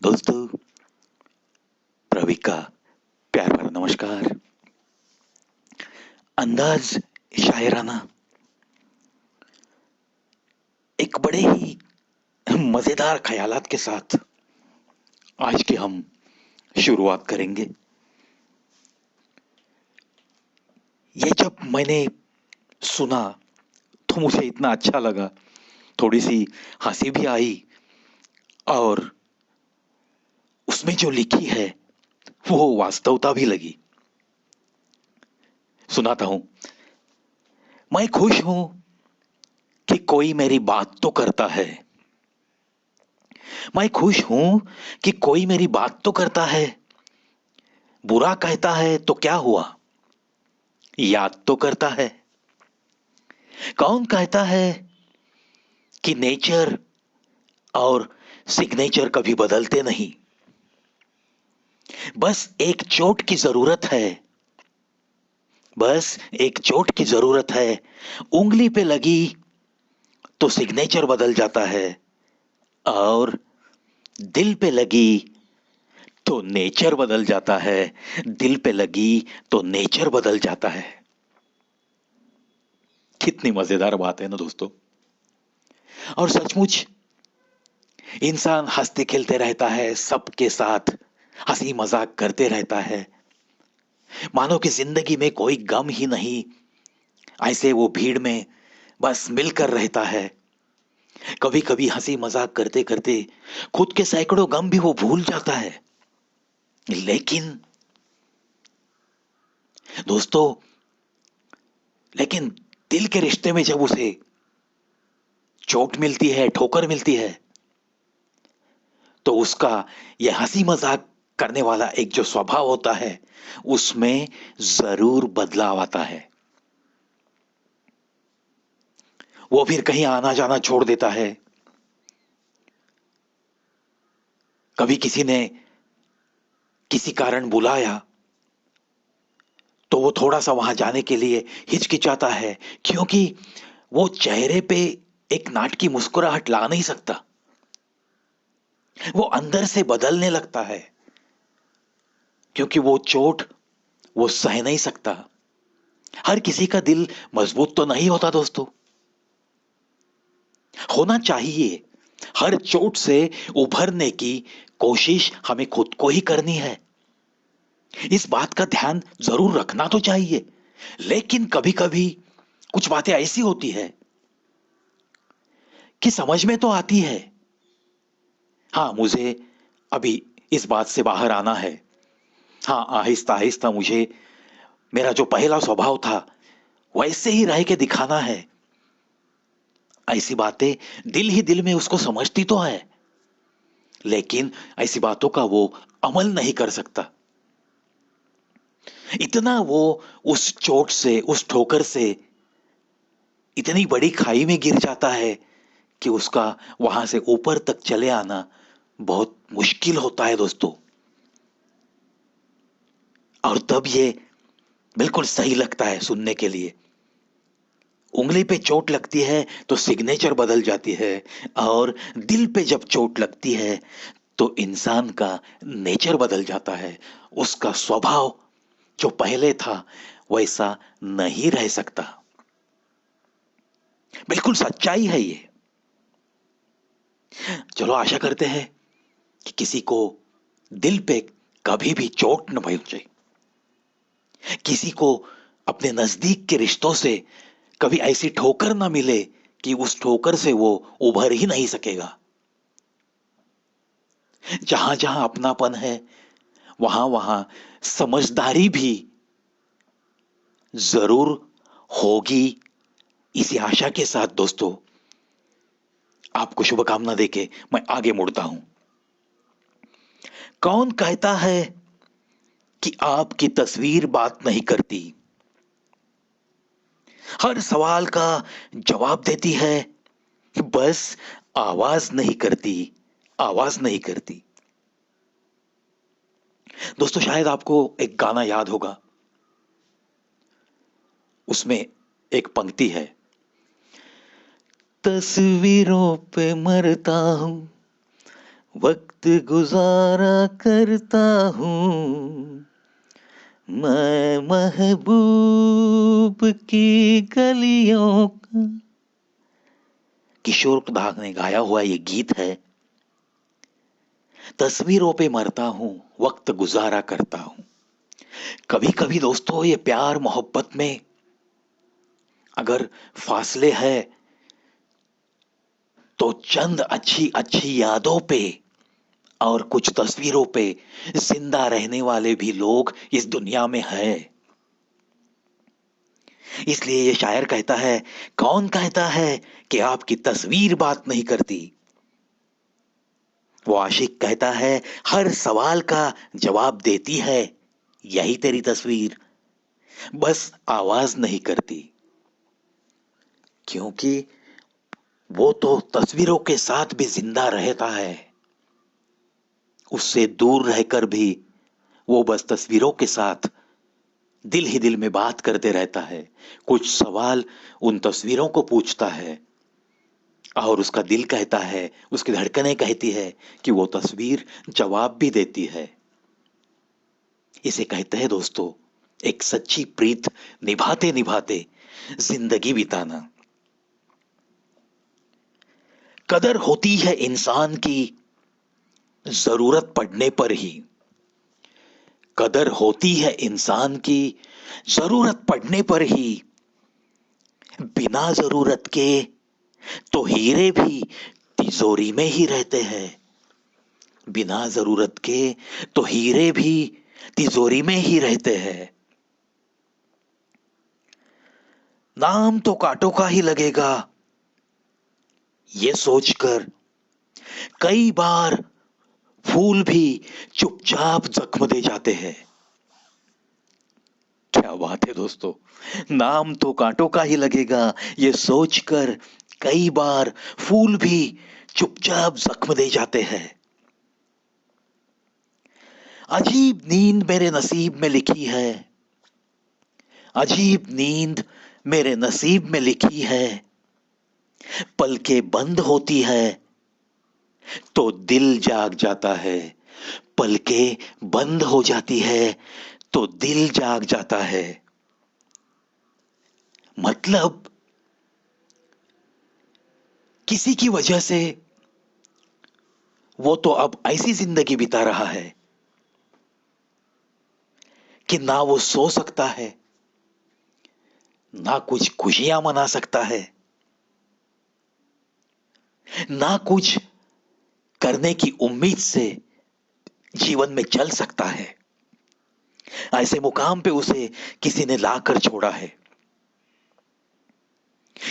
दोस्तों, प्रवीक का प्यार भरा नमस्कार। अंदाज शायराना एक बड़े ही मजेदार ख्यालात के साथ आज की हम शुरुआत करेंगे। ये जब मैंने सुना तो मुझे इतना अच्छा लगा, थोड़ी सी हंसी भी आई और उसमें जो लिखी है वो वास्तवता भी लगी। सुनाता हूं। मैं खुश हूं कि कोई मेरी बात तो करता है। मैं खुश हूं कि कोई मेरी बात तो करता है। बुरा कहता है तो क्या हुआ, याद तो करता है। कौन कहता है कि नेचर और सिग्नेचर कभी बदलते नहीं। बस एक चोट की जरूरत है। बस एक चोट की जरूरत है। उंगली पे लगी तो सिग्नेचर बदल जाता है और दिल पे लगी तो नेचर बदल जाता है। दिल पे लगी तो नेचर बदल जाता है। कितनी मजेदार बात है ना दोस्तों। और सचमुच इंसान हंसते खेलते रहता है, सबके साथ हंसी मजाक करते रहता है, मानो कि जिंदगी में कोई गम ही नहीं। ऐसे वो भीड़ में बस मिलकर रहता है। कभी कभी हंसी मजाक करते करते खुद के सैकड़ों गम भी वो भूल जाता है। लेकिन दोस्तों, लेकिन दिल के रिश्ते में जब उसे चोट मिलती है, ठोकर मिलती है, तो उसका यह हंसी मजाक करने वाला एक जो स्वभाव होता है उसमें जरूर बदलाव आता है। वो फिर कहीं आना जाना छोड़ देता है। कभी किसी ने किसी कारण बुलाया तो वो थोड़ा सा वहां जाने के लिए हिचकिचाता है, क्योंकि वो चेहरे पे एक नाटकी मुस्कुराहट ला नहीं सकता। वो अंदर से बदलने लगता है, क्योंकि वो चोट वो सह नहीं सकता। हर किसी का दिल मजबूत तो नहीं होता दोस्तों। होना चाहिए। हर चोट से उभरने की कोशिश हमें खुद को ही करनी है। इस बात का ध्यान जरूर रखना तो चाहिए। लेकिन कभी कभी कुछ बातें ऐसी होती है कि समझ में तो आती है, हाँ मुझे अभी इस बात से बाहर आना है। हाँ, आहिस्ता आहिस्ता मुझे मेरा जो पहला स्वभाव था वैसे ही रह के दिखाना है। ऐसी बातें दिल ही दिल में उसको समझती तो है, लेकिन ऐसी बातों का वो अमल नहीं कर सकता। इतना वो उस चोट से, उस ठोकर से इतनी बड़ी खाई में गिर जाता है कि उसका वहां से ऊपर तक चले आना बहुत मुश्किल होता है दोस्तों। और तब ये बिल्कुल सही लगता है सुनने के लिए। उंगली पे चोट लगती है तो सिग्नेचर बदल जाती है, और दिल पे जब चोट लगती है तो इंसान का नेचर बदल जाता है। उसका स्वभाव जो पहले था वैसा नहीं रह सकता। बिल्कुल सच्चाई है ये। चलो आशा करते हैं कि किसी को दिल पे कभी भी चोट न पहुंचे, किसी को अपने नजदीक के रिश्तों से कभी ऐसी ठोकर ना मिले कि उस ठोकर से वो उभर ही नहीं सकेगा। जहां जहां अपनापन है वहां वहां समझदारी भी जरूर होगी। इसी आशा के साथ दोस्तों, आपको शुभकामना देके मैं आगे मुड़ता हूं। कौन कहता है कि आपकी तस्वीर बात नहीं करती। हर सवाल का जवाब देती है, बस आवाज नहीं करती। आवाज नहीं करती। दोस्तों, शायद आपको एक गाना याद होगा। उसमें एक पंक्ति है, तस्वीरों पे मरता हूं, वक्त गुजारा करता हूँ मैं महबूब की गलियों का। किशोर दा ने गाया हुआ ये गीत है। तस्वीरों पे मरता हूँ, वक्त गुजारा करता हूँ। कभी कभी दोस्तों ये प्यार मोहब्बत में अगर फासले है तो चंद अच्छी अच्छी यादों पे और कुछ तस्वीरों पे जिंदा रहने वाले भी लोग इस दुनिया में है। इसलिए ये शायर कहता है, कौन कहता है कि आपकी तस्वीर बात नहीं करती। वो आशिक कहता है, हर सवाल का जवाब देती है यही तेरी तस्वीर, बस आवाज नहीं करती। क्योंकि वो तो तस्वीरों के साथ भी जिंदा रहता है, उससे दूर रहकर भी वो बस तस्वीरों के साथ दिल ही दिल में बात करते रहता है। कुछ सवाल उन तस्वीरों को पूछता है और उसका दिल कहता है, उसकी धड़कनें कहती है कि वो तस्वीर जवाब भी देती है। इसे कहते हैं दोस्तों एक सच्ची प्रीत निभाते निभाते जिंदगी बिताना। कदर होती है इंसान की जरूरत पड़ने पर ही। कदर होती है इंसान की जरूरत पड़ने पर ही। बिना जरूरत के तो हीरे भी तिजोरी में ही रहते हैं। बिना जरूरत के तो हीरे भी तिजोरी में ही रहते हैं। नाम तो कांटों का ही लगेगा ये सोचकर कई बार फूल भी चुपचाप जख्म दे जाते हैं। क्या बात है दोस्तों, नाम तो कांटों का ही लगेगा ये सोचकर कई बार फूल भी चुपचाप जख्म दे जाते हैं। अजीब नींद मेरे नसीब में लिखी है। अजीब नींद मेरे नसीब में लिखी है। पलकें बंद होती है तो दिल जाग जाता है। पलकें बंद हो जाती है तो दिल जाग जाता है। मतलब किसी की वजह से वो तो अब ऐसी जिंदगी बिता रहा है कि ना वो सो सकता है, ना कुछ खुशियां मना सकता है, ना कुछ करने की उम्मीद से जीवन में चल सकता है। ऐसे मुकाम पे उसे किसी ने लाकर छोड़ा है।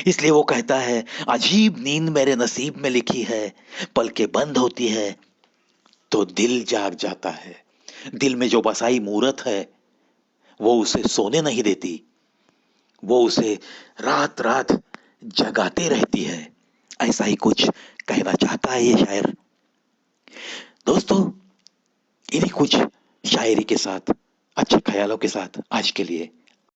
इसलिए वो कहता है, अजीब नींद मेरे नसीब में लिखी है। पलकें बंद होती है तो दिल जाग जाता है। दिल में जो बसाई मूरत है वो उसे सोने नहीं देती, वो उसे रात रात जगाते रहती है। ऐसा ही कुछ कहना चाहता है ये शायर। दोस्तों इन्हीं कुछ शायरी के साथ, अच्छे ख्यालों के साथ आज के लिए